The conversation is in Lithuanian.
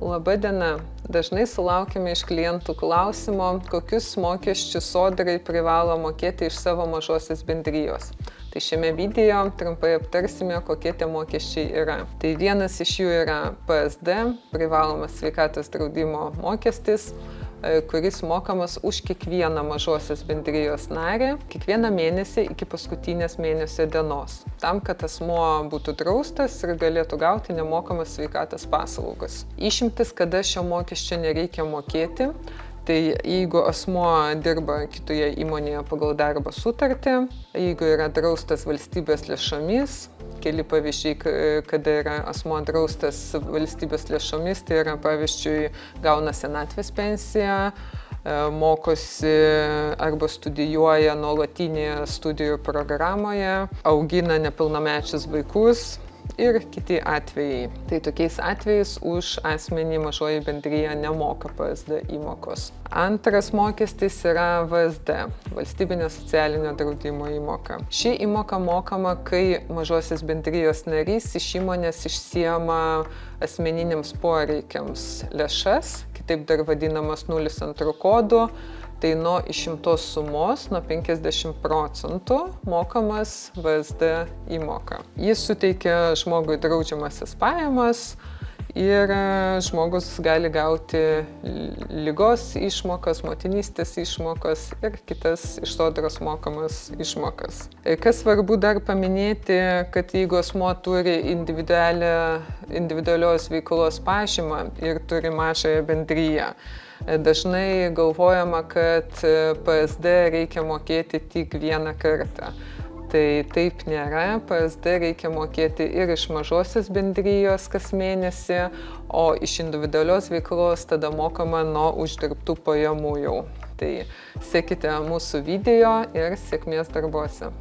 Labadiena. Dažnai sulaukime iš klientų klausimo, kokius mokesčius sodrai privalo mokėti iš savo mažosios bendrijos. Tai šiame video trumpai aptarsime, kokie tie mokesčiai yra. Tai vienas iš jų yra PSD, privalomas sveikatos draudimo mokestis, kuris mokamas už kiekvieną mažosios bendrijos narį, kiekvieną mėnesį iki paskutinės mėnesio dienos, tam, kad asmuo būtų draustas ir galėtų gauti nemokamas sveikatos paslaugas. Išimtis, kada šio mokesčio nereikia mokėti, tai jeigu asmuo dirba kitoje įmonėje pagal darbo sutartį, jeigu yra draustas valstybės lėšomis, keli pavyzdžiai, kada yra asmuo draustas valstybės lėšomis, tai yra pavyzdžiui gauna senatvės pensiją, mokosi arba studijuoja nuolatinėje studijų programoje, augina nepilnamečius vaikus ir kiti atvejai. Tai tokiais atvejais už asmenį mažoji bendrija nemoka PSD įmokos. Antras mokestis yra VSD, valstybinio socialinio draudimo įmoka. Ši įmoka mokama, kai mažosios bendrijos narys iš įmonės išsiema asmeniniams poreikiams lėšas, kitaip dar vadinamas 02 kodu. Tai nuo išimtos sumos, nuo 50% mokamas VSD įmoka. Jis suteikia žmogui draudžiamasis pajamas ir žmogus gali gauti ligos išmokas, motinystės išmokas ir kitas iš sodros mokamas išmokas. Kas svarbu dar paminėti, kad jeigu asmuo turi individualios veiklos pažymą ir turi mažąją bendriją, dažnai galvojama, kad PSD reikia mokėti tik vieną kartą. Tai taip nėra, PSD reikia mokėti ir iš mažosios bendrijos kas mėnesį, o iš individualios veiklos tada mokama nuo uždirbtų pajamų jau. Tai sekite mūsų video ir sėkmės darbuose.